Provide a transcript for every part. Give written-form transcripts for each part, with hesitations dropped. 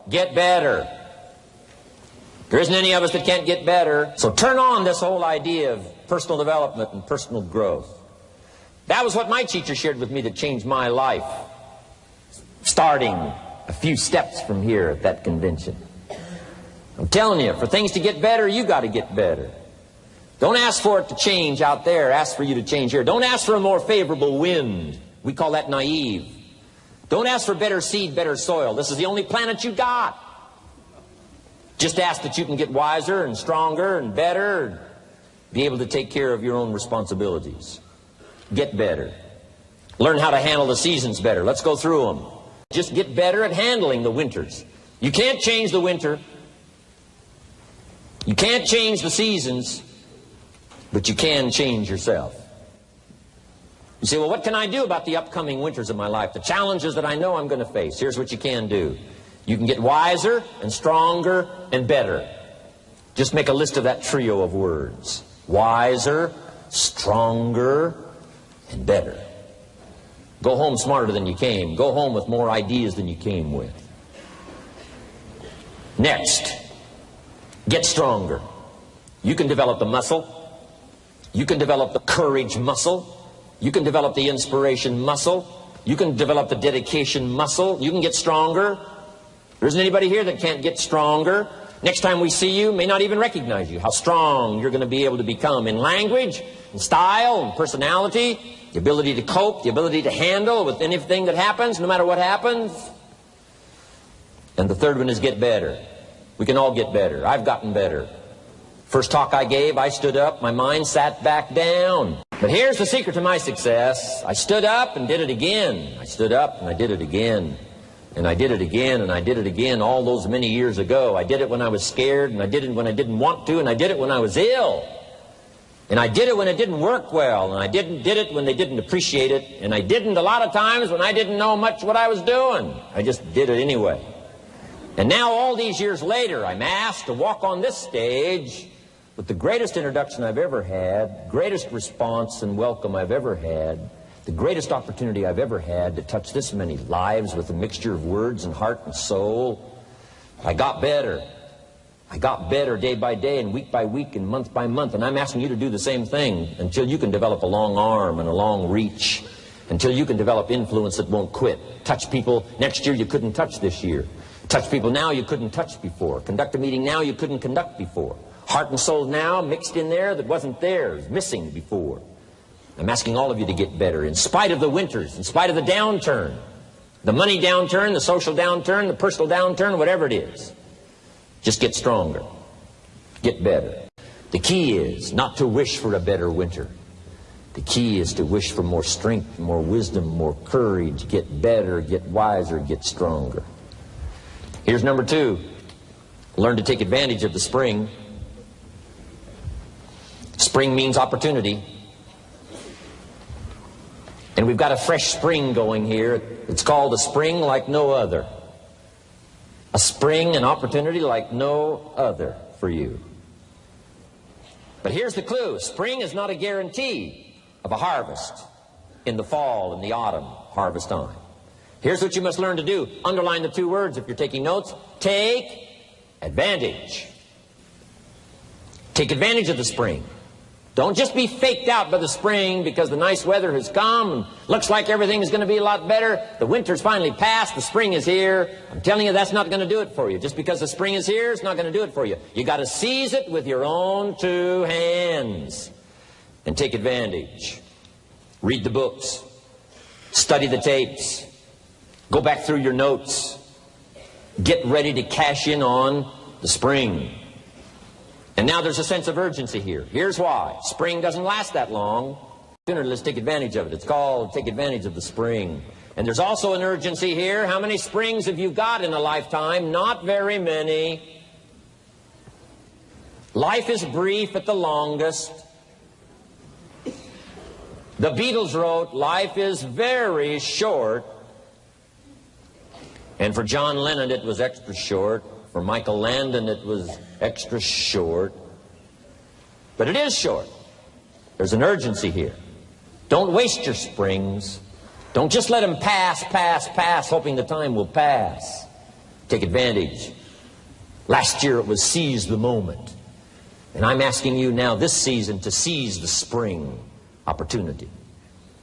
Get better. There isn't any of us that can't get better. So turn on this whole idea of personal development and personal growth. That was what my teacher shared with me that changed my life, starting a few steps from here at that convention. I'm telling you, for things to get better, you got to get better. Don't ask for it to change out there. Ask for you to change here. Don't ask for a more favorable wind. We call that naive. Don't ask for better seed, better soil. This is the only planet you got. Just ask that you can get wiser and stronger and better and be able to take care of your own responsibilities. Get better. Learn how to handle the seasons better. Let's go through them. Just get better at handling the winters. You can't change the winter. You can't change the seasons, but you can change yourself. You say, well, what can I do about the upcoming winters of my life? The challenges that I know I'm going to face. Here's what you can do. You can get wiser and stronger and better. Just make a list of that trio of words. Wiser, stronger, and better. Go home smarter than you came. Go home with more ideas than you came with. Next, get stronger. You can develop the muscle. You can develop the courage muscle. You can develop the inspiration muscle. You can develop the dedication muscle. You can get stronger. There isn't anybody here that can't get stronger. Next time we see you, may not even recognize you. How strong you're going to be able to become in language, in style, in personality, the ability to cope, the ability to handle with anything that happens, no matter what happens. And the third one is get better. We can all get better. I've gotten better. First talk I gave, I stood up, my mind sat back down. But here's the secret to my success. I stood up and did it again. I stood up and I did it again. And I did it again, and I did it again all those many years ago. I did it when I was scared, and I did it when I didn't want to, and I did it when I was ill. And I did it when it didn't work well, and I did it when they didn't appreciate it, and I didn't a lot of times when I didn't know much what I was doing. I just did it anyway. And now all these years later, I'm asked to walk on this stage with the greatest introduction I've ever had, greatest response and welcome I've ever had, the greatest opportunity I've ever had to touch this many lives with a mixture of words and heart and soul. I got better. I got better day by day and week by week and month by month. And I'm asking you to do the same thing until you can develop a long arm and a long reach, until you can develop influence that won't quit. Touch people next year you couldn't touch this year. Touch people now you couldn't touch before. Conduct a meeting now you couldn't conduct before. Heart and soul now mixed in there that wasn't there, missing before. I'm asking all of you to get better in spite of the winters, in spite of the downturn, the money downturn, the social downturn, the personal downturn, whatever it is. Just get stronger. Get better. The key is not to wish for a better winter. The key is to wish for more strength, more wisdom, more courage, get better, get wiser, get stronger. Here's number 2. Learn to take advantage of the spring. Spring means opportunity. And we've got a fresh spring going here. It's called a spring like no other. A spring, an opportunity like no other for you. But here's the clue. Spring is not a guarantee of a harvest in the fall and the autumn harvest time. Here's what you must learn to do. Underline the 2 words if you're taking notes. Take advantage. Take advantage of the spring. Don't just be faked out by the spring because the nice weather has come and looks like everything is going to be a lot better. The winter's finally passed. The spring is here. I'm telling you, that's not going to do it for you. Just because the spring is here, it's not going to do it for you. You got to seize it with your own 2 hands and take advantage. Read the books. Study the tapes. Go back through your notes. Get ready to cash in on the spring. And now there's a sense of urgency here. Here's why. Spring doesn't last that long. Let's take advantage of it. It's called take advantage of the spring. And there's also an urgency here. How many springs have you got in a lifetime? Not very many. Life is brief at the longest. The Beatles wrote, life is very short. And for John Lennon, it was extra short. For Michael Landon, it was extra short. But it is short. There's an urgency here. Don't waste your springs. Don't just let them pass, hoping the time will pass. Take advantage. Last year it was seize the moment. And I'm asking you now this season to seize the spring opportunity.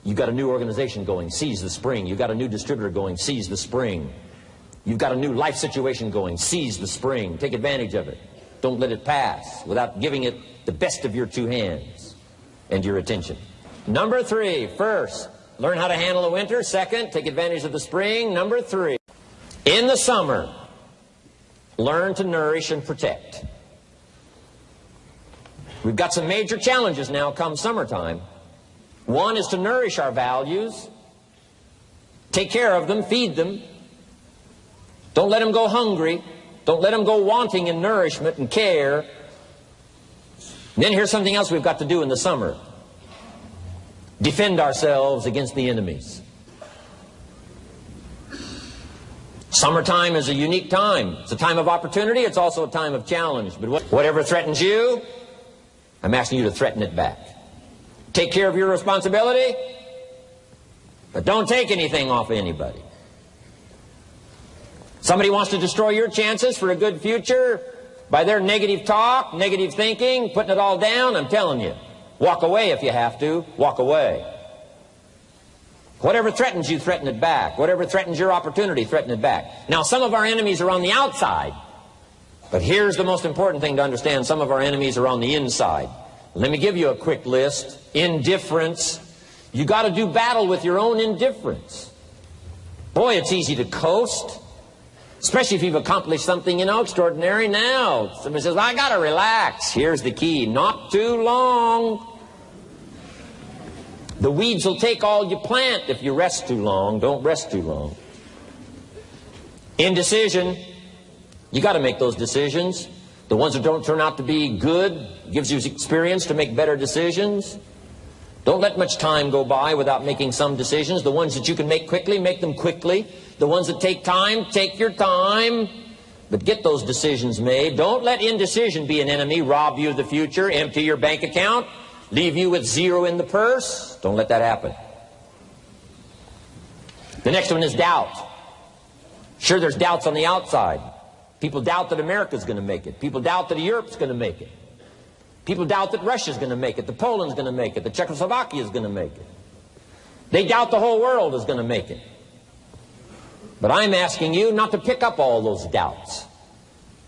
You've got a new organization going, seize the spring. You've got a new distributor going, seize the spring. You've got a new life situation going, seize the spring. Take advantage of it. Don't let it pass without giving it the best of your two hands and your attention. Number 3, first, learn how to handle the winter. Second, take advantage of the spring. Number 3, in the summer, learn to nourish and protect. We've got some major challenges now come summertime. One is to nourish our values, take care of them, feed them. Don't let them go hungry. Don't let them go wanting in nourishment and care. And then here's something else we've got to do in the summer. Defend ourselves against the enemies. Summertime is a unique time. It's a time of opportunity. It's also a time of challenge. But whatever threatens you, I'm asking you to threaten it back. Take care of your responsibility, but don't take anything off of anybody. Somebody wants to destroy your chances for a good future by their negative talk, negative thinking, putting it all down. I'm telling you, walk away if you have to. Walk away. Whatever threatens you, threaten it back. Whatever threatens your opportunity, threaten it back. Now, some of our enemies are on the outside, but here's the most important thing to understand. Some of our enemies are on the inside. Let me give you a quick list. Indifference. You got to do battle with your own indifference. Boy, it's easy to coast, especially if you've accomplished something, extraordinary. Now, somebody says, I got to relax. Here's the key. Not too long. The weeds will take all you plant if you rest too long. Don't rest too long. Indecision. You got to make those decisions. The ones that don't turn out to be good gives you experience to make better decisions. Don't let much time go by without making some decisions. The ones that you can make quickly, make them quickly. The ones that take time, take your time. But get those decisions made. Don't let indecision be an enemy, rob you of the future, empty your bank account, leave you with zero in the purse. Don't let that happen. The next one is doubt. Sure, there's doubts on the outside. People doubt that America's going to make it. People doubt that Europe's going to make it. People doubt that Russia's going to make it, that Poland's going to make it, that Czechoslovakia's going to make it. They doubt the whole world is going to make it. But I'm asking you not to pick up all those doubts.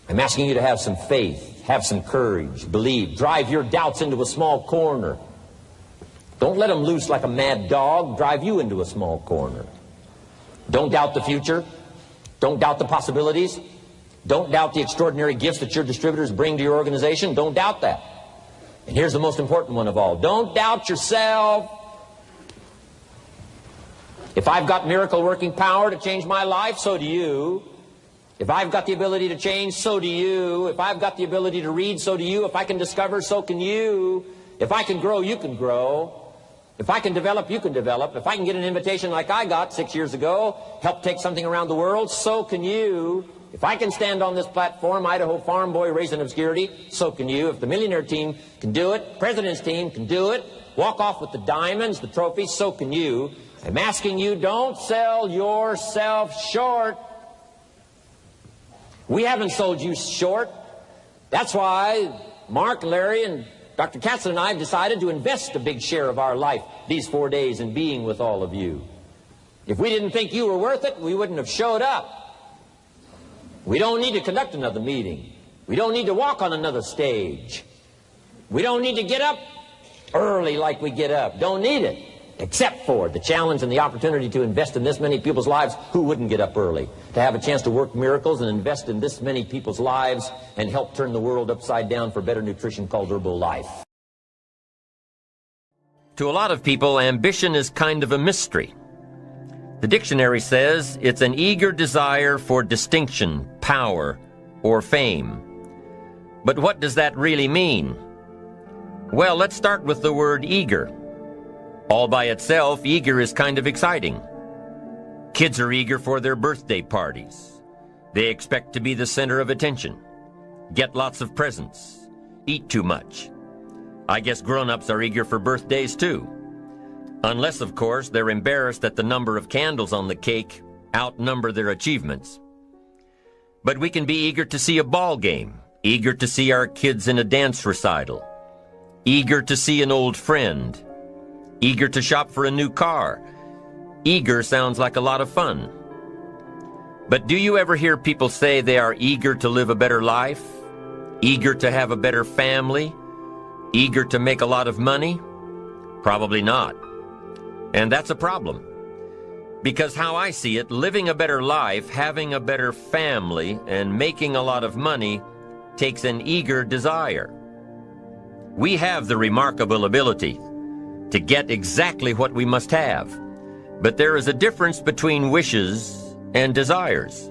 I'm asking you to have some faith, have some courage, believe, drive your doubts into a small corner. Don't let them loose like a mad dog, drive you into a small corner. Don't doubt the future. Don't doubt the possibilities. Don't doubt the extraordinary gifts that your distributors bring to your organization. Don't doubt that. And here's the most important one of all. Don't doubt yourself. If I've got miracle working power to change my life, so do you. If I've got the ability to change, so do you. If I've got the ability to read, so do you. If I can discover, so can you. If I can grow, you can grow. If I can develop, you can develop. If I can get an invitation like I got 6 years ago, help take something around the world, so can you. If I can stand on this platform, Idaho farm boy raised in obscurity, so can you. If the millionaire team can do it, president's team can do it, walk off with the diamonds, the trophies, so can you. I'm asking you, don't sell yourself short. We haven't sold you short. That's why Mark, Larry, and Dr. Katzen and I have decided to invest a big share of our life these 4 days in being with all of you. If we didn't think you were worth it, we wouldn't have showed up. We don't need to conduct another meeting. We don't need to walk on another stage. We don't need to get up early like we get up. Don't need it. Except for the challenge and the opportunity to invest in this many people's lives who wouldn't get up early. To have a chance to work miracles and invest in this many people's lives and help turn the world upside down for better nutrition called Herbalife. To a lot of people, ambition is kind of a mystery. The dictionary says it's an eager desire for distinction, power, or fame. But what does that really mean? Well, let's start with the word eager. All by itself, eager is kind of exciting. Kids are eager for their birthday parties. They expect to be the center of attention, get lots of presents, eat too much. I guess grown-ups are eager for birthdays too. Unless, of course, they're embarrassed that the number of candles on the cake outnumber their achievements. But we can be eager to see a ball game, eager to see our kids in a dance recital, eager to see an old friend, eager to shop for a new car. Eager sounds like a lot of fun. But do you ever hear people say they are eager to live a better life, eager to have a better family, eager to make a lot of money? Probably not. And that's a problem. Because how I see it, living a better life, having a better family, and making a lot of money takes an eager desire. We have the remarkable ability to get exactly what we must have. But there is a difference between wishes and desires.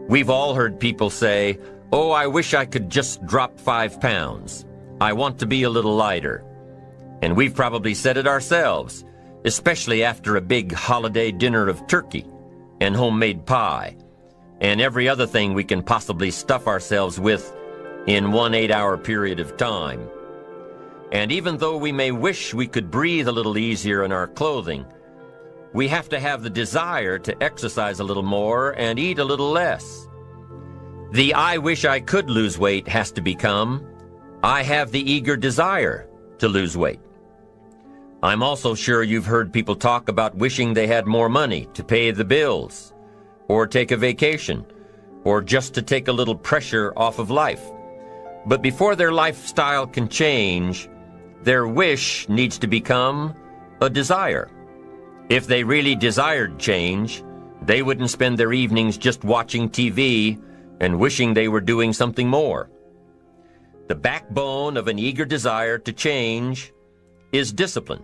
We've all heard people say, "Oh, I wish I could just drop 5 pounds. I want to be a little lighter." And we've probably said it ourselves, especially after a big holiday dinner of turkey and homemade pie and every other thing we can possibly stuff ourselves with in one 8-hour period of time. And even though we may wish we could breathe a little easier in our clothing, we have to have the desire to exercise a little more and eat a little less. The "I wish I could lose weight" has to become, "I have the eager desire to lose weight." I'm also sure you've heard people talk about wishing they had more money to pay the bills, or take a vacation, or just to take a little pressure off of life. But before their lifestyle can change, their wish needs to become a desire. If they really desired change, they wouldn't spend their evenings just watching TV and wishing they were doing something more. The backbone of an eager desire to change is discipline.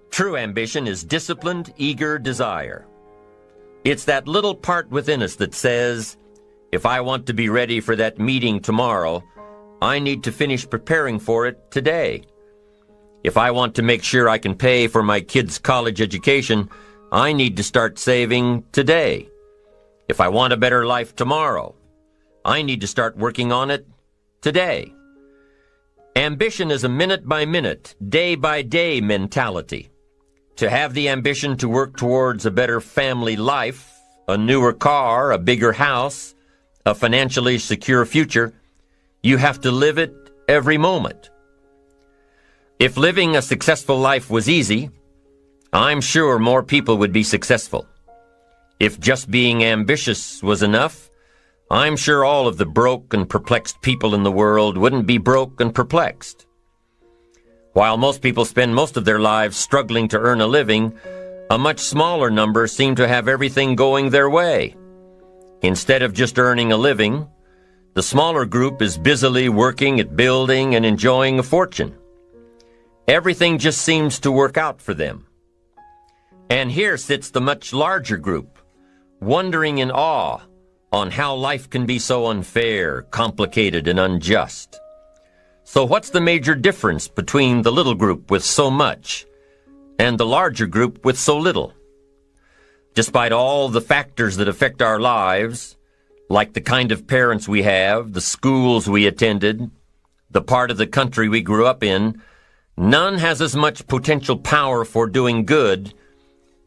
True ambition is disciplined, eager desire. It's that little part within us that says, if I want to be ready for that meeting tomorrow, I need to finish preparing for it today. If I want to make sure I can pay for my kids' college education, I need to start saving today. If I want a better life tomorrow, I need to start working on it today. Ambition is a minute-by-minute, day-by-day mentality. To have the ambition to work towards a better family life, a newer car, a bigger house, a financially secure future, you have to live it every moment. If living a successful life was easy, I'm sure more people would be successful. If just being ambitious was enough, I'm sure all of the broke and perplexed people in the world wouldn't be broke and perplexed. While most people spend most of their lives struggling to earn a living, a much smaller number seem to have everything going their way. Instead of just earning a living, the smaller group is busily working at building and enjoying a fortune. Everything just seems to work out for them. And here sits the much larger group, wondering in awe on how life can be so unfair, complicated, and unjust. So what's the major difference between the little group with so much and the larger group with so little? Despite all the factors that affect our lives, like the kind of parents we have, the schools we attended, the part of the country we grew up in, none has as much potential power for doing good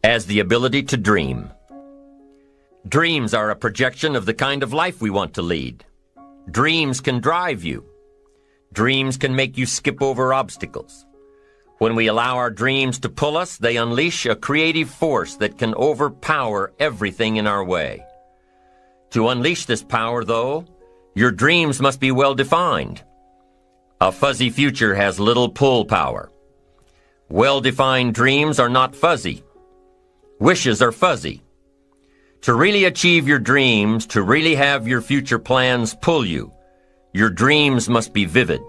as the ability to dream. Dreams are a projection of the kind of life we want to lead. Dreams can drive you. Dreams can make you skip over obstacles. When we allow our dreams to pull us, they unleash a creative force that can overpower everything in our way. To unleash this power, though, your dreams must be well defined. A fuzzy future has little pull power. Well-defined dreams are not fuzzy. Wishes are fuzzy. To really achieve your dreams, to really have your future plans pull you, your dreams must be vivid.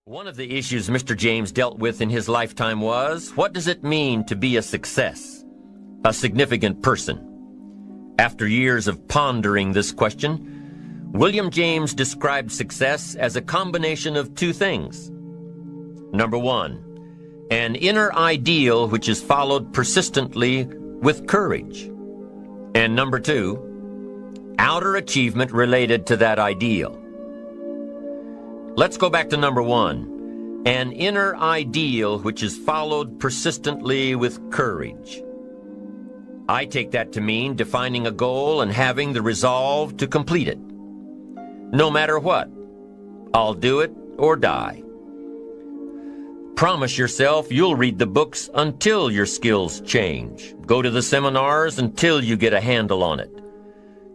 One of the issues Mr. James dealt with in his lifetime was, what does it mean to be a success, a significant person? After years of pondering this question, William James described success as a combination of two things. Number one, an inner ideal which is followed persistently with courage. And number two, outer achievement related to that ideal. Let's go back to number one, an inner ideal which is followed persistently with courage. I take that to mean defining a goal and having the resolve to complete it. No matter what, I'll do it or die. Promise yourself you'll read the books until your skills change. Go to the seminars until you get a handle on it.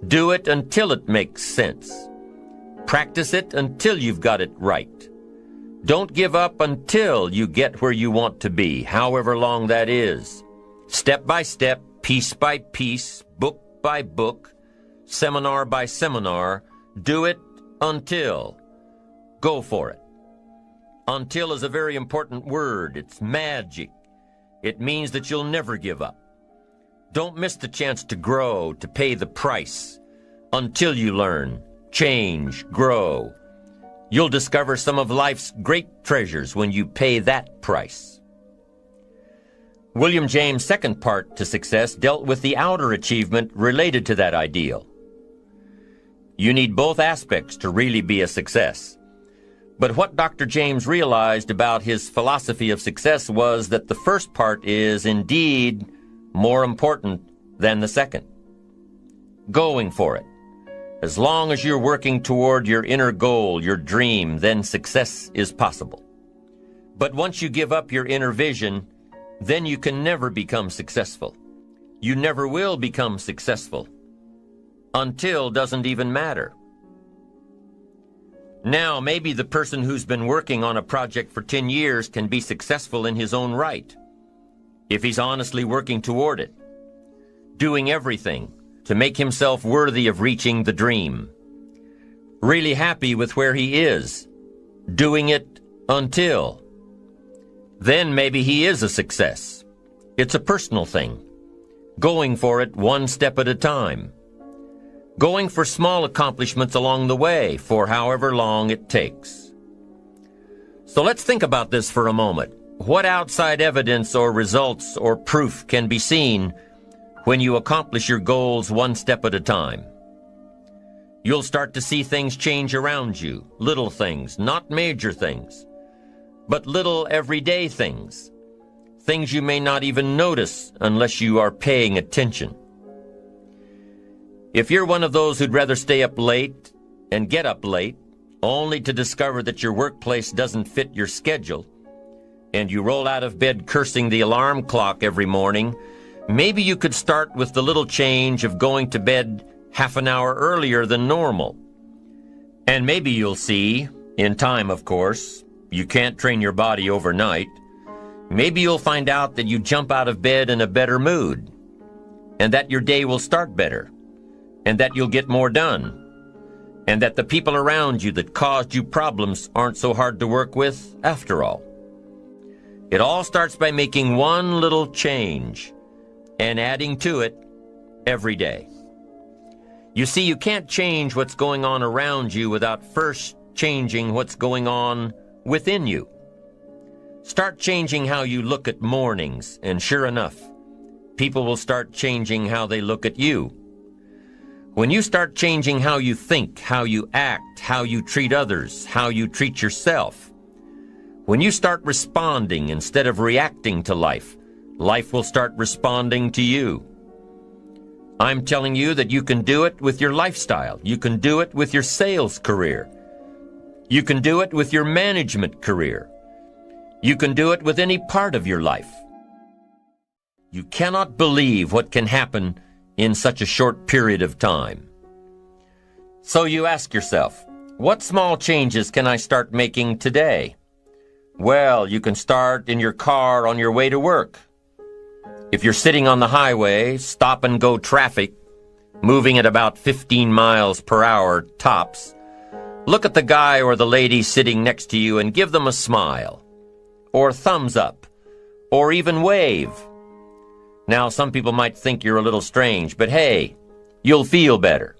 Do it until it makes sense. Practice it until you've got it right. Don't give up until you get where you want to be, however long that is. Step by step, piece by piece, book by book, seminar by seminar, do it until. Go for it. Until is a very important word. It's magic. It means that you'll never give up. Don't miss the chance to grow, to pay the price. Until you learn, change, grow. You'll discover some of life's great treasures when you pay that price. William James' second part to success dealt with the outer achievement related to that ideal. You need both aspects to really be a success. But what Dr. James realized about his philosophy of success was that the first part is indeed more important than the second. Going for it. As long as you're working toward your inner goal, your dream, then success is possible. But once you give up your inner vision, then you can never become successful. You never will become successful. Until doesn't even matter. Now, maybe the person who's been working on a project for 10 years can be successful in his own right, if he's honestly working toward it, doing everything to make himself worthy of reaching the dream, really happy with where he is, doing it until. Then maybe he is a success. It's a personal thing, going for it one step at a time. Going for small accomplishments along the way for however long it takes. So let's think about this for a moment. What outside evidence or results or proof can be seen when you accomplish your goals one step at a time? You'll start to see things change around you, little things, not major things, but little everyday things, things you may not even notice unless you are paying attention. If you're one of those who'd rather stay up late and get up late, only to discover that your workplace doesn't fit your schedule, and you roll out of bed cursing the alarm clock every morning, maybe you could start with the little change of going to bed half an hour earlier than normal. And maybe you'll see, in time of course, you can't train your body overnight, maybe you'll find out that you jump out of bed in a better mood, and that your day will start better, and that you'll get more done, and that the people around you that caused you problems aren't so hard to work with after all. It all starts by making one little change and adding to it every day. You see, you can't change what's going on around you without first changing what's going on within you. Start changing how you look at mornings, and sure enough, people will start changing how they look at you. When you start changing how you think, how you act, how you treat others, how you treat yourself, when you start responding instead of reacting to life, life will start responding to you. I'm telling you that you can do it with your lifestyle. You can do it with your sales career. You can do it with your management career. You can do it with any part of your life. You cannot believe what can happen in such a short period of time. So you ask yourself, what small changes can I start making today? Well, you can start in your car on your way to work. If you're sitting on the highway, stop-and-go traffic, moving at about 15 miles per hour tops, look at the guy or the lady sitting next to you and give them a smile, or thumbs up, or even wave. Now, some people might think you're a little strange, but hey, you'll feel better.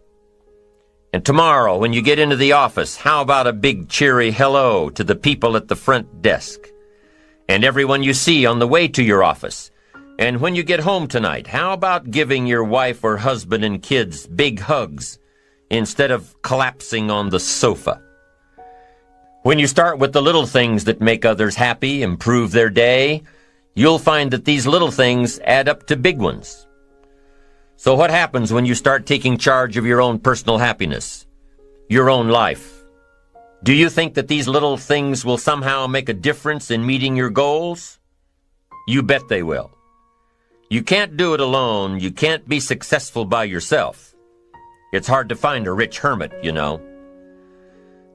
And tomorrow, when you get into the office, how about a big cheery hello to the people at the front desk, and everyone you see on the way to your office? And when you get home tonight, how about giving your wife or husband and kids big hugs instead of collapsing on the sofa? When you start with the little things that make others happy, improve their day, you'll find that these little things add up to big ones. So what happens when you start taking charge of your own personal happiness, your own life? Do you think that these little things will somehow make a difference in meeting your goals? You bet they will. You can't do it alone. You can't be successful by yourself. It's hard to find a rich hermit, you know.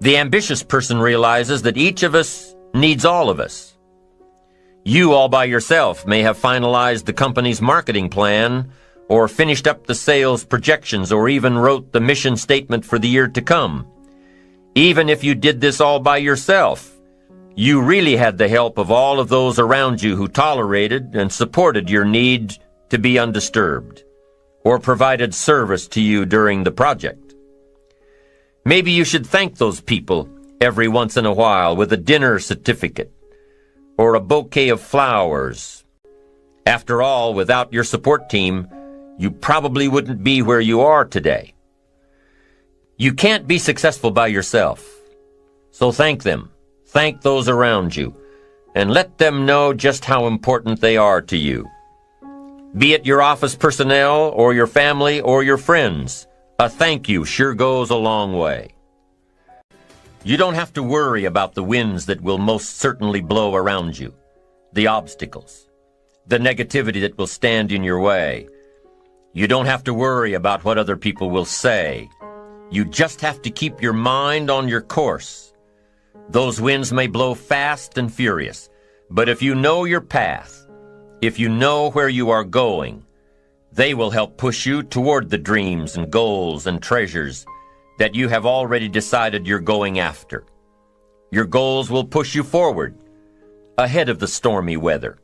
The ambitious person realizes that each of us needs all of us. You all by yourself may have finalized the company's marketing plan, or finished up the sales projections, or even wrote the mission statement for the year to come. Even if you did this all by yourself, you really had the help of all of those around you who tolerated and supported your need to be undisturbed, or provided service to you during the project. Maybe you should thank those people every once in a while with a dinner certificate or a bouquet of flowers. After all, without your support team, you probably wouldn't be where you are today. You can't be successful by yourself, so thank them. Thank those around you, and let them know just how important they are to you. Be it your office personnel or your family or your friends, a thank you sure goes a long way. You don't have to worry about the winds that will most certainly blow around you, the obstacles, the negativity that will stand in your way. You don't have to worry about what other people will say. You just have to keep your mind on your course. Those winds may blow fast and furious, but if you know your path, if you know where you are going, they will help push you toward the dreams and goals and treasures that you have already decided you're going after. Your goals will push you forward, ahead of the stormy weather.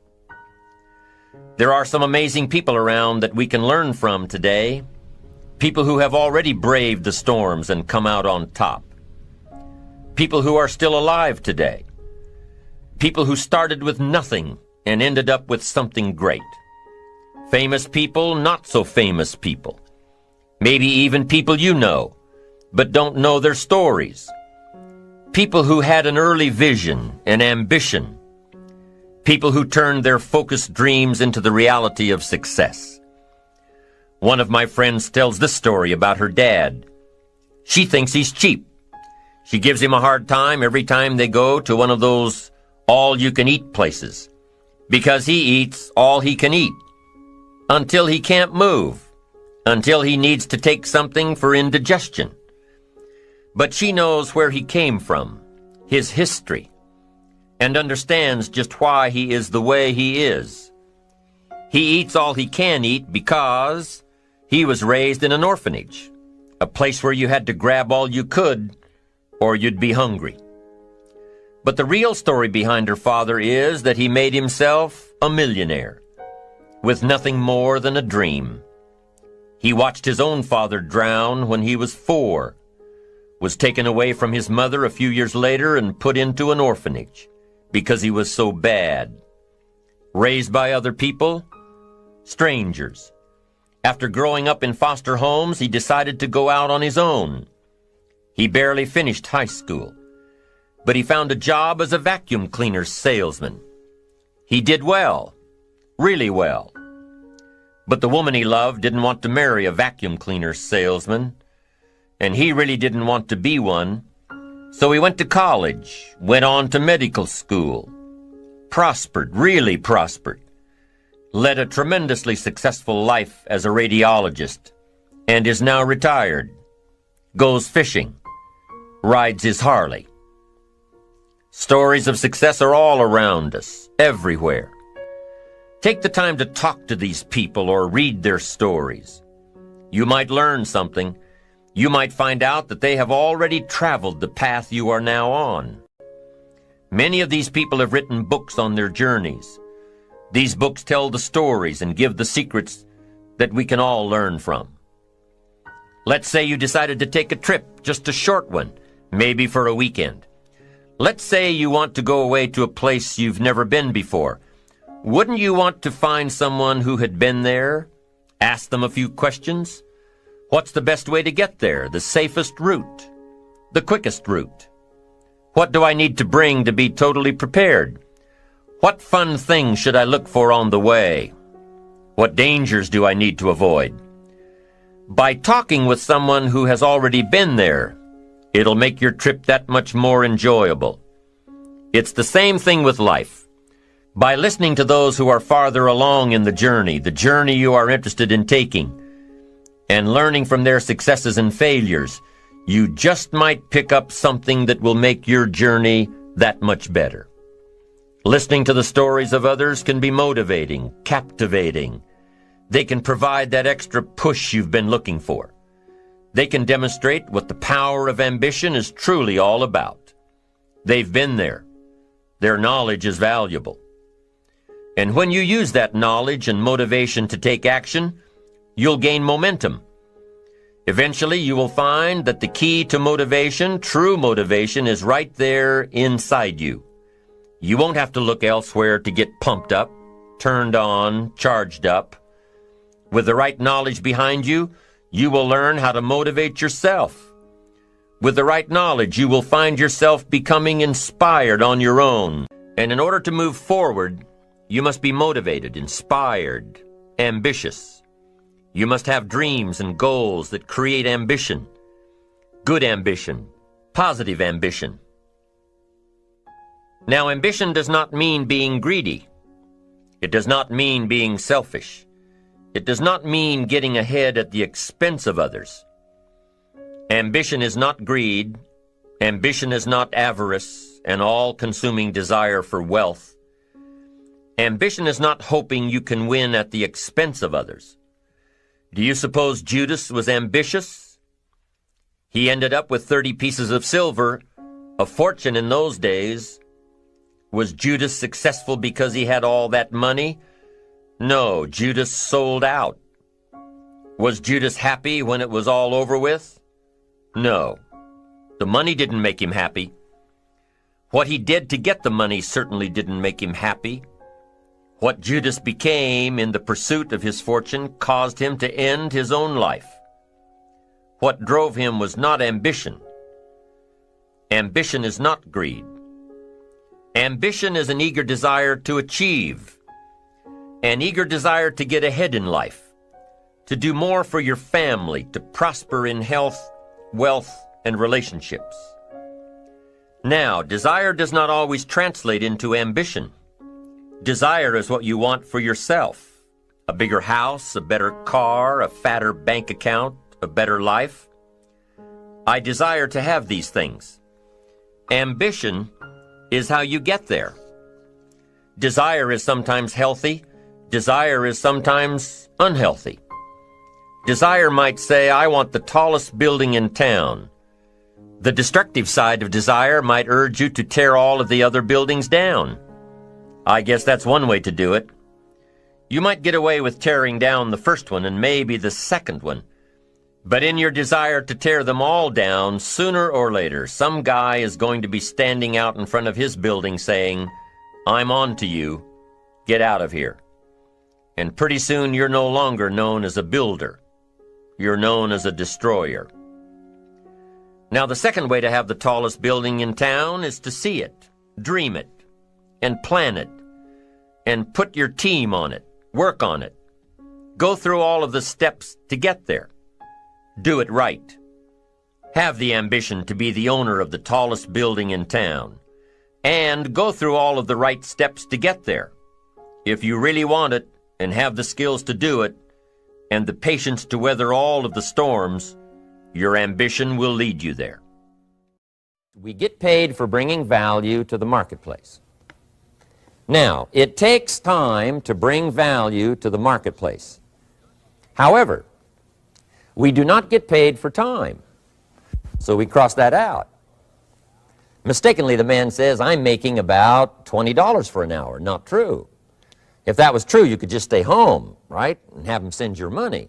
There are some amazing people around that we can learn from today, people who have already braved the storms and come out on top. People who are still alive today. People who started with nothing and ended up with something great. Famous people, not so famous people. Maybe even people you know, but don't know their stories. People who had an early vision and ambition. People who turned their focused dreams into the reality of success. One of my friends tells this story about her dad. She thinks he's cheap. She gives him a hard time every time they go to one of those all-you-can-eat places, because he eats all he can eat, until he can't move, until he needs to take something for indigestion. But she knows where he came from, his history, and understands just why he is the way he is. He eats all he can eat because he was raised in an orphanage, a place where you had to grab all you could or you'd be hungry. But the real story behind her father is that he made himself a millionaire with nothing more than a dream. He watched his own father drown when he was 4, was taken away from his mother a few years later and put into an orphanage because he was so bad. Raised by other people, strangers. After growing up in foster homes, he decided to go out on his own. He barely finished high school, but he found a job as a vacuum cleaner salesman. He did well, really well. But the woman he loved didn't want to marry a vacuum cleaner salesman, and he really didn't want to be one. So he went to college, went on to medical school, prospered, really prospered, led a tremendously successful life as a radiologist, and is now retired, goes fishing, rides his Harley. Stories of success are all around us, everywhere. Take the time to talk to these people or read their stories. You might learn something. You might find out that they have already traveled the path you are now on. Many of these people have written books on their journeys. These books tell the stories and give the secrets that we can all learn from. Let's say you decided to take a trip, just a short one, maybe for a weekend. Let's say you want to go away to a place you've never been before. Wouldn't you want to find someone who had been there? Ask them a few questions? What's the best way to get there? The safest route? The quickest route? What do I need to bring to be totally prepared? What fun things should I look for on the way? What dangers do I need to avoid? By talking with someone who has already been there, it'll make your trip that much more enjoyable. It's the same thing with life. By listening to those who are farther along in the journey you are interested in taking, and learning from their successes and failures, you just might pick up something that will make your journey that much better. Listening to the stories of others can be motivating, captivating. They can provide that extra push you've been looking for. They can demonstrate what the power of ambition is truly all about. They've been there. Their knowledge is valuable. And when you use that knowledge and motivation to take action, you'll gain momentum. Eventually, you will find that the key to motivation, true motivation, is right there inside you. You won't have to look elsewhere to get pumped up, turned on, charged up. With the right knowledge behind you, you will learn how to motivate yourself. With the right knowledge, you will find yourself becoming inspired on your own. And in order to move forward, you must be motivated, inspired, ambitious. You must have dreams and goals that create ambition. Good ambition, positive ambition. Now, ambition does not mean being greedy. It does not mean being selfish. It does not mean getting ahead at the expense of others. Ambition is not greed. Ambition is not avarice, an all-consuming desire for wealth. Ambition is not hoping you can win at the expense of others. Do you suppose Judas was ambitious? He ended up with 30 pieces of silver, a fortune in those days. Was Judas successful because he had all that money? No, Judas sold out. Was Judas happy when it was all over with? No. The money didn't make him happy. What he did to get the money certainly didn't make him happy. What Judas became in the pursuit of his fortune caused him to end his own life. What drove him was not ambition. Ambition is not greed. Ambition is an eager desire to achieve, an eager desire to get ahead in life, to do more for your family, to prosper in health, wealth, and relationships. Now, desire does not always translate into ambition. Desire is what you want for yourself. A bigger house, a better car, a fatter bank account, a better life. I desire to have these things. Ambition is how you get there. Desire is sometimes healthy. Desire is sometimes unhealthy. Desire might say, I want the tallest building in town. The destructive side of desire might urge you to tear all of the other buildings down. I guess that's one way to do it. You might get away with tearing down the first one and maybe the second one. But in your desire to tear them all down, sooner or later, some guy is going to be standing out in front of his building saying, I'm on to you. Get out of here. And pretty soon you're no longer known as a builder. You're known as a destroyer. Now, the second way to have the tallest building in town is to see it, dream it, and plan it, and put your team on it, work on it. Go through all of the steps to get there. Do it right. Have the ambition to be the owner of the tallest building in town. And go through all of the right steps to get there. If you really want it, and have the skills to do it, and the patience to weather all of the storms, your ambition will lead you there. We get paid for bringing value to the marketplace. Now, it takes time to bring value to the marketplace. However, we do not get paid for time, so we cross that out. Mistakenly, the man says, I'm making about $20 for an hour. Not true. If that was true, you could just stay home, right, and have him send your money.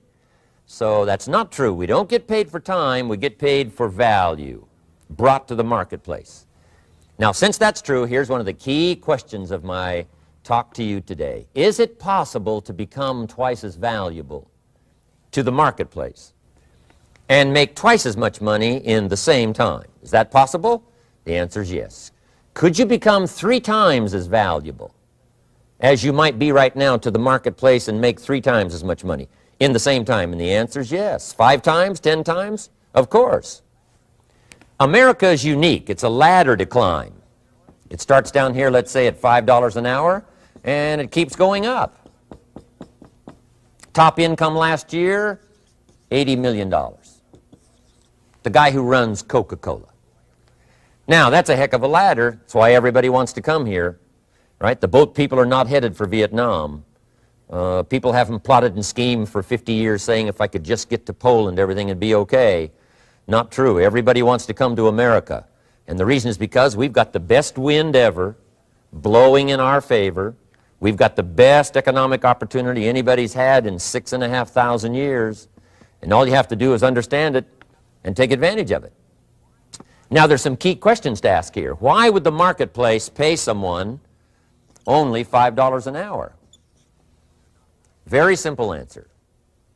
So that's not true. We don't get paid for time. We get paid for value brought to the marketplace. Now, since that's true, here's one of the key questions of my talk to you today. Is it possible to become twice as valuable to the marketplace and make twice as much money in the same time? Is that possible? The answer is yes. Could you become 3 times as valuable as you might be right now to the marketplace and make 3 times as much money? in the same time? And the answer is yes. 5 times, 10 times? Of course. America is unique. It's a ladder to climb. It starts down here, let's say, at $5 an hour, and it keeps going up. Top income last year, $80 million. The guy who runs Coca-Cola. Now, that's a heck of a ladder. That's why everybody wants to come here, right? The boat people are not headed for Vietnam. People haven't plotted and schemed for 50 years saying if I could just get to Poland, everything would be okay. Not true. Everybody wants to come to America. And the reason is because we've got the best wind ever blowing in our favor. We've got the best economic opportunity anybody's had in 6,500 years. And all you have to do is understand it and take advantage of it. Now, there's some key questions to ask here. Why would the marketplace pay someone only $5 an hour? Very simple answer.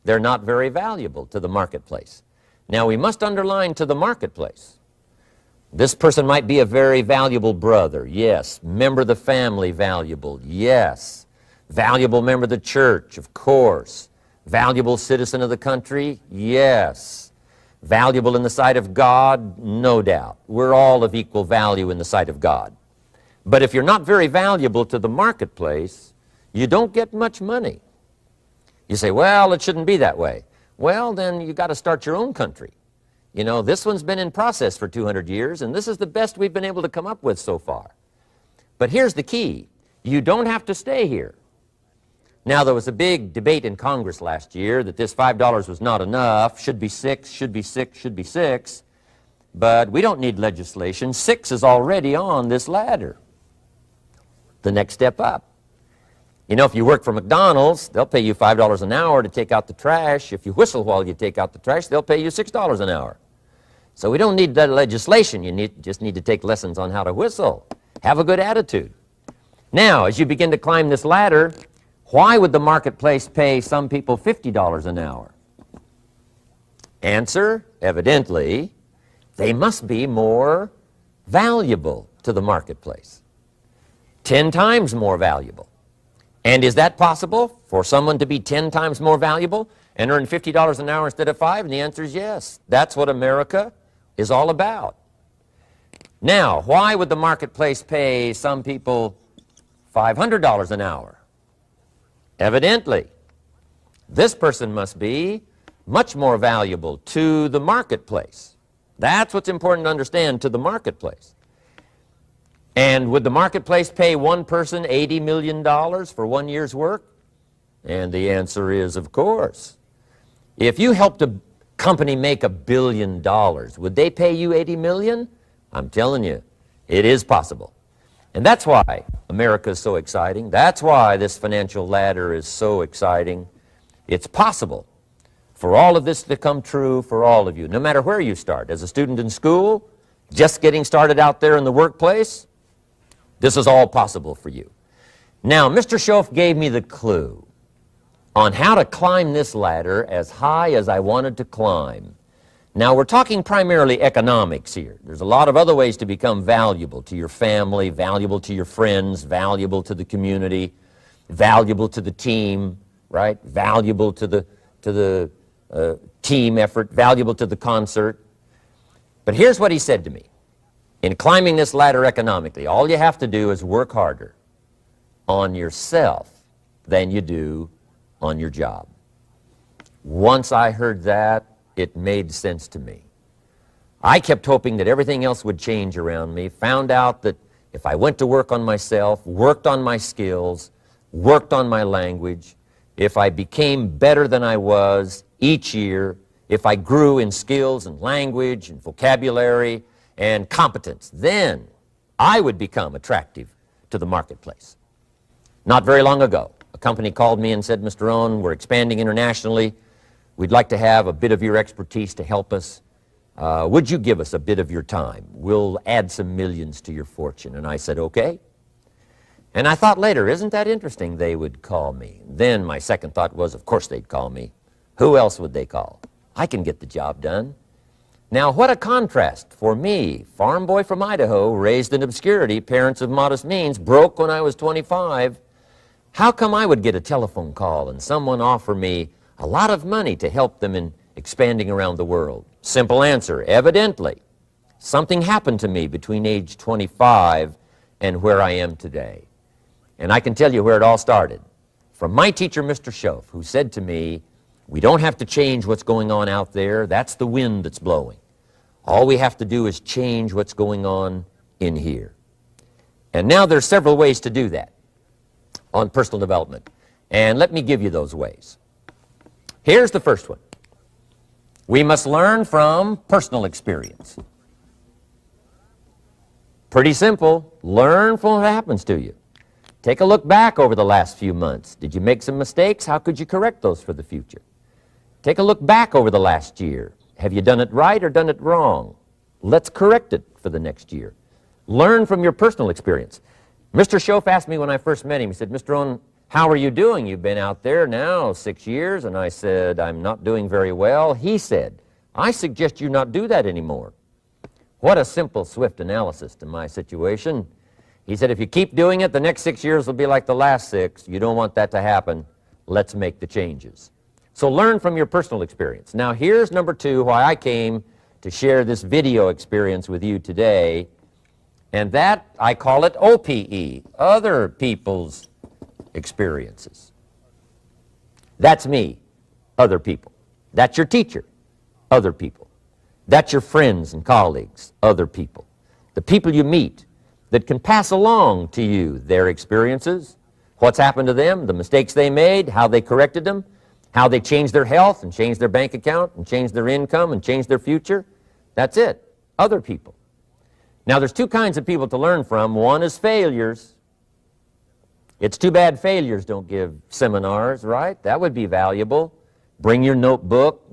They're not very valuable to the marketplace. Now, we must underline to the marketplace. This person might be a very valuable brother, yes. Member of the family, valuable, yes. Valuable member of the church, of course. Valuable citizen of the country, yes. Valuable in the sight of God, no doubt. We're all of equal value in the sight of God. But if you're not very valuable to the marketplace, you don't get much money. You say, well, it shouldn't be that way. Well, then you got to start your own country. You know, this one's been in process for 200 years, and this is the best we've been able to come up with so far. But here's the key. You don't have to stay here. Now, there was a big debate in Congress last year that this $5 was not enough, should be 6, should be 6, should be 6. But we don't need legislation. 6 is already on this ladder. The next step up. You know, if you work for McDonald's, they'll pay you $5 an hour to take out the trash. If you whistle while you take out the trash, they'll pay you $6 an hour. So we don't need that legislation. You just need to take lessons on how to whistle. Have a good attitude. Now, as you begin to climb this ladder, why would the marketplace pay some people $50 an hour? Answer, evidently, they must be more valuable to the marketplace. 10 times more valuable. And is that possible for someone to be 10 times more valuable and earn $50 an hour instead of 5? And the answer is yes. That's what America is all about. Now, why would the marketplace pay some people $500 an hour? Evidently, this person must be much more valuable to the marketplace. That's what's important to understand, to the marketplace. And would the marketplace pay one person $80 million for 1 year's work? And the answer is, of course. If you helped a company make $1 billion, would they pay you $80 million? I'm telling you, it is possible. And that's why America is so exciting. That's why this financial ladder is so exciting. It's possible for all of this to come true for all of you, no matter where you start. As a student in school, just getting started out there in the workplace, this is all possible for you. Now, Mr. Schoaf gave me the clue on how to climb this ladder as high as I wanted to climb. Now, we're talking primarily economics here. There's a lot of other ways to become valuable to your family, valuable to your friends, valuable to the community, valuable to the team, right? Valuable to the team effort, valuable to the concert. But here's what he said to me. In climbing this ladder economically, all you have to do is work harder on yourself than you do on your job. Once I heard that, it made sense to me. I kept hoping that everything else would change around me, found out that if I went to work on myself, worked on my skills, worked on my language, if I became better than I was each year, if I grew in skills and language and vocabulary and competence, then I would become attractive to the marketplace. Not very long ago, a company called me and said, Mr. Rohn, we're expanding internationally. We'd like to have a bit of your expertise to help us. Would you give us a bit of your time? We'll add some millions to your fortune. And I said, okay. And I thought later, isn't that interesting? They would call me. Then my second thought was, of course they'd call me. Who else would they call? I can get the job done. Now, what a contrast for me, farm boy from Idaho, raised in obscurity, parents of modest means, broke when I was 25. How come I would get a telephone call and someone offer me a lot of money to help them in expanding around the world? Simple answer, evidently. Something happened to me between age 25 and where I am today. And I can tell you where it all started. From my teacher, Mr. Schoaf, who said to me, we don't have to change what's going on out there. That's the wind that's blowing. All we have to do is change what's going on in here. And now there's several ways to do that on personal development. And let me give you those ways. Here's the first one. We must learn from personal experience. Pretty simple. Learn from what happens to you. Take a look back over the last few months. Did you make some mistakes? How could you correct those for the future? Take a look back over the last year. Have you done it right or done it wrong? Let's correct it for the next year. Learn from your personal experience. Mr. Schoaf asked me when I first met him, he said, Mr. Rohn, how are you doing? You've been out there now 6 years. And I said, I'm not doing very well. He said, I suggest you not do that anymore. What a simple, swift analysis to my situation. He said, if you keep doing it, the next 6 years will be like the last 6. You don't want that to happen. Let's make the changes. So learn from your personal experience. Now here's number 2, why I came to share this video experience with you today. And that, I call it OPE, other people's experiences. That's me, other people. That's your teacher, other people. That's your friends and colleagues, other people. The people you meet that can pass along to you their experiences, what's happened to them, the mistakes they made, how they corrected them, how they changed their health and changed their bank account and changed their income and changed their future. That's it, other people. Now there's 2 kinds of people to learn from. One is failures. It's too bad failures don't give seminars, right? That would be valuable. Bring your notebook.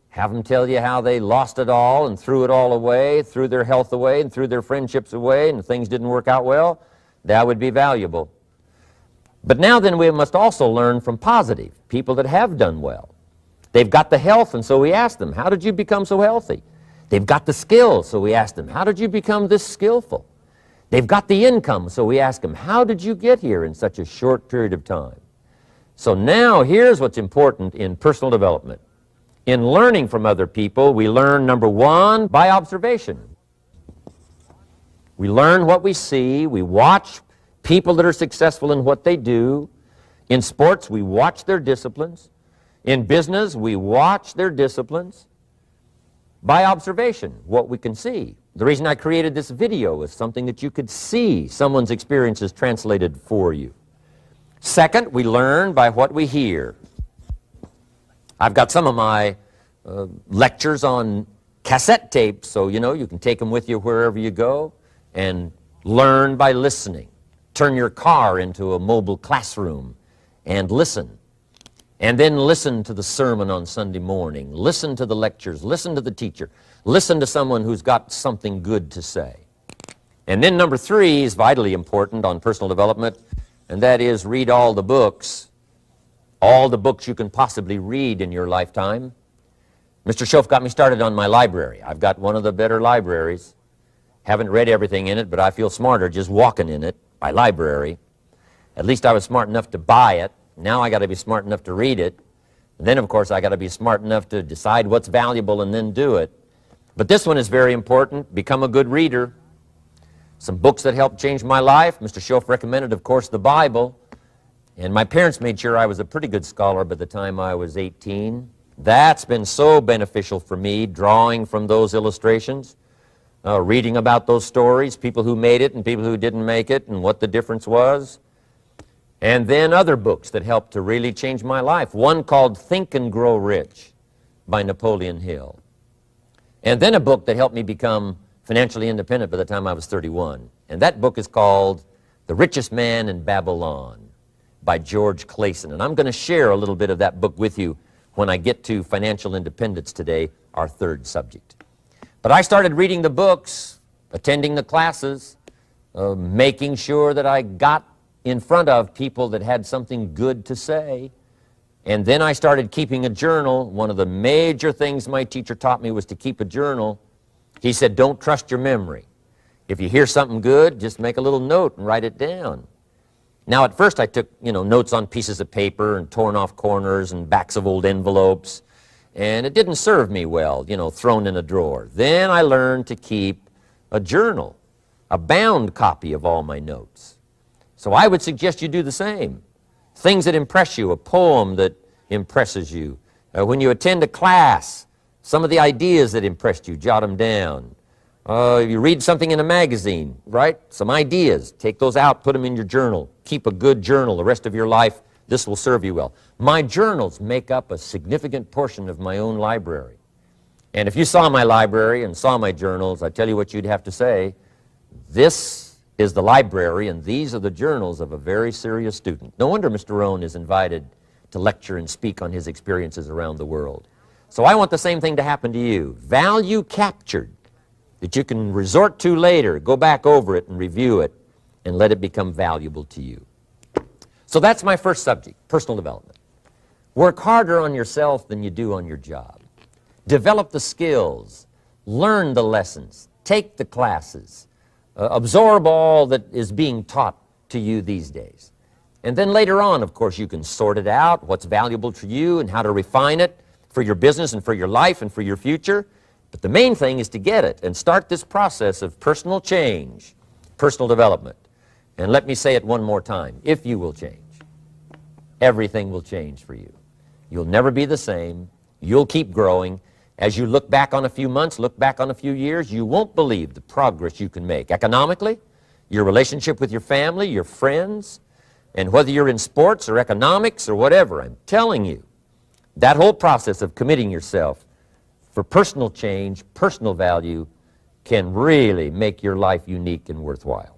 Have them tell you how they lost it all and threw it all away, threw their health away and threw their friendships away and things didn't work out well. That would be valuable. But now then we must also learn from positive, people that have done well. They've got the health, and so we ask them, how did you become so healthy? They've got the skills, so we ask them, how did you become this skillful? They've got the income, so we ask them, how did you get here in such a short period of time? So now here's what's important in personal development. In learning from other people, we learn, number 1, by observation. We learn what we see. We watch people that are successful in what they do. In sports, we watch their disciplines. In business, we watch their disciplines. By observation, what we can see. The reason I created this video is something that you could see someone's experiences translated for you. Second, we learn by what we hear. I've got some of my lectures on cassette tapes, so you can take them with you wherever you go and learn by listening. Turn your car into a mobile classroom and listen. And then listen to the sermon on Sunday morning. Listen to the lectures. Listen to the teacher. Listen to someone who's got something good to say. And then number 3 is vitally important on personal development, and that is read all the books you can possibly read in your lifetime. Mr. Schoaf got me started on my library. I've got one of the better libraries. Haven't read everything in it, but I feel smarter just walking in it. My library. At least I was smart enough to buy it. Now I got to be smart enough to read it. And then, of course, I got to be smart enough to decide what's valuable and then do it. But this one is very important. Become a good reader. Some books that helped change my life. Mr. Schoaf recommended, of course, the Bible. And my parents made sure I was a pretty good scholar by the time I was 18. That's been so beneficial for me, drawing from those illustrations, reading about those stories, people who made it and people who didn't make it, and what the difference was. And then other books that helped to really change my life. One called Think and Grow Rich by Napoleon Hill. And then a book that helped me become financially independent by the time I was 31. And that book is called The Richest Man in Babylon by George Clason. And I'm going to share a little bit of that book with you when I get to financial independence today, our 3rd subject. But I started reading the books, attending the classes, making sure that I got in front of people that had something good to say. And then I started keeping a journal. One of the major things my teacher taught me was to keep a journal. He said, don't trust your memory. If you hear something good, just make a little note and write it down. Now, at first I took, notes on pieces of paper and torn off corners and backs of old envelopes, and it didn't serve me well, thrown in a drawer. Then I learned to keep a journal, a bound copy of all my notes. So I would suggest you do the same. Things that impress you, a poem that impresses you. When you attend a class, some of the ideas that impressed you, jot them down. You read something in a magazine, right? Some ideas. Take those out, put them in your journal. Keep a good journal the rest of your life. This will serve you well. My journals make up a significant portion of my own library. And if you saw my library and saw my journals, I tell you what you'd have to say. This is the library, and these are the journals of a very serious student. No wonder Mr. Rohn is invited to lecture and speak on his experiences around the world. So I want the same thing to happen to you. Value captured that you can resort to later, go back over it and review it, and let it become valuable to you. So that's my first subject, personal development. Work harder on yourself than you do on your job. Develop the skills, learn the lessons, take the classes, absorb all that is being taught to you these days. And then later on, of course, you can sort it out, what's valuable to you and how to refine it for your business and for your life and for your future. But the main thing is to get it and start this process of personal change, personal development. And let me say it one more time. If you will change, everything will change for you. You'll never be the same. You'll keep growing. As you look back on a few months, look back on a few years, you won't believe the progress you can make economically, your relationship with your family, your friends, and whether you're in sports or economics or whatever. I'm telling you, that whole process of committing yourself for personal change, personal value, can really make your life unique and worthwhile.